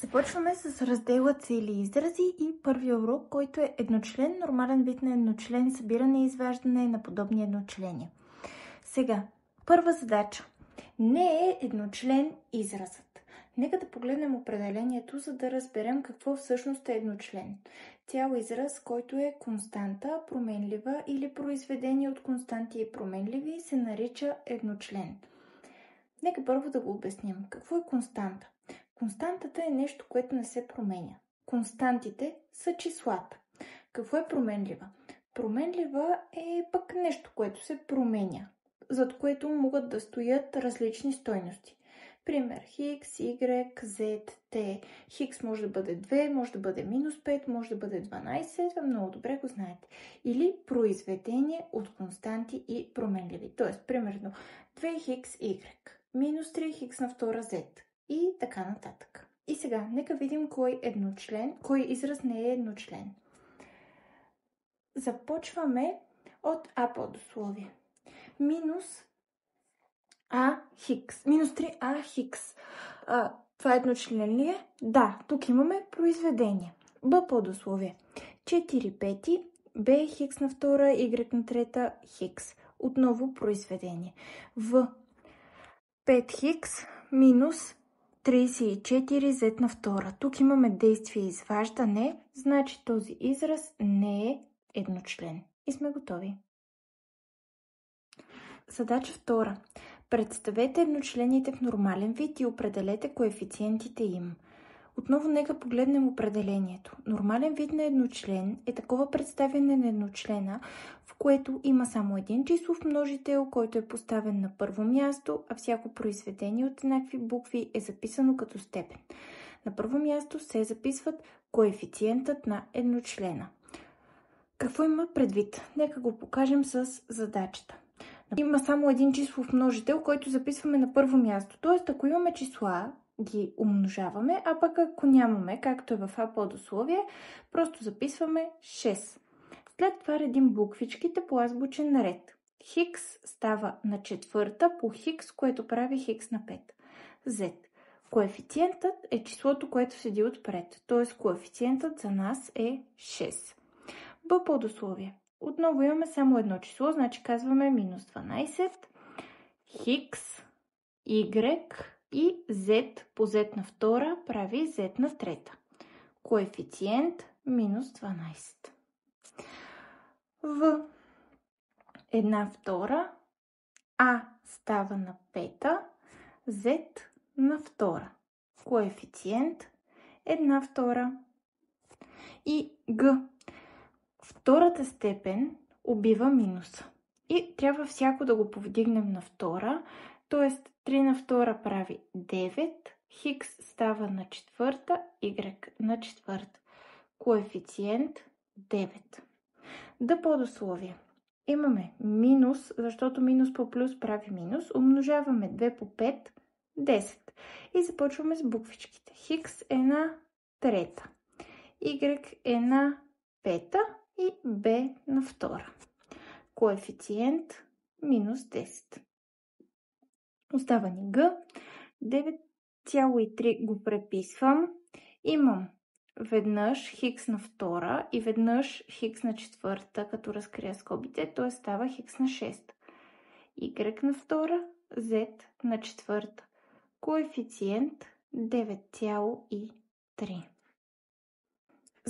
Започваме с раздела цели изрази и първия урок, който е едночлен, нормален вид на едночлен, събиране и изваждане на подобни едночлени. Сега, първа задача. Не е едночлен изразът. Нека да погледнем определението, за да разберем какво всъщност е едночлен. Цял израз, който е константа, променлива или произведение от константи и променливи, се нарича едночлен. Нека първо да го обясним. Какво е константа? Константата е нещо, което не се променя. Константите са числата. Какво е променлива? Променлива е пък нещо, което се променя, зад което могат да стоят различни стойности. Пример, x, y, z, t. X може да бъде 2, може да бъде минус 5, може да бъде 12, много добре го знаете. Или произведение от константи и променливи. Тоест, примерно, 2xy, минус 3x на втора z и така нататък. И сега, нека видим кой израз не е едночлен. Започваме от а подусловие. Минус а хикс. Минус 3а хикс. Това едночлен ли е? Да, тук имаме произведение. Б подусловие. 4 пети, б хикс на втора, y на трета, хикс. Отново произведение. В 5 хикс минус 34 z на втора. Тук имаме действие изваждане, значи този израз не е едночлен. И сме готови. Задача втора. Представете едночлените в нормален вид и определете коефициентите им. Отново нека погледнем определението. Нормален вид на едночлен е такова представяне на едночлена, в което има само един числов множител, който е поставен на първо място, а всяко произведение от еднакви букви е записано като степен. На първо място се записват коефициентът на едночлена. Какво има предвид? Нека го покажем с задачата. Има само един числов множител, който записваме на първо място. Тоест, ако имаме числа, ги умножаваме, а пък ако нямаме, както е в а подусловие, просто записваме 6. След това редим буквичките по азбучен ред. Хикс става на четвърта по хикс, което прави хикс на 5. Z. Коефициентът е числото, което седи отпред, т.е. коефициентът за нас е 6. Б подусловие. Отново имаме само едно число, значи казваме минус 12, хикс, y и z по z на втора прави z на трета. Коефициент минус 12. В 1 втора а става на пета, z на втора. Коефициент 1 втора. И г. Втората степен убива минуса. И трябва всяко да го повдигнем на втора, т.е. 3 на втора прави 9, хикс става на четвърта, y на четвърта. Коефициент 9. Да подусловие. Имаме минус, защото минус по плюс прави минус. Умножаваме 2 по 5, 10. И започваме с буквичките. Хикс е на трета, y е на пета и b на втора. Коефициент минус 10. Остава ни г. 9,3 го преписвам. Имам веднъж хикс на втора и веднъж хикс на четвърта, като разкрия скобите, т.е. става хикс на 6. Y на втора, z на четвърта. Коефициент 9,3.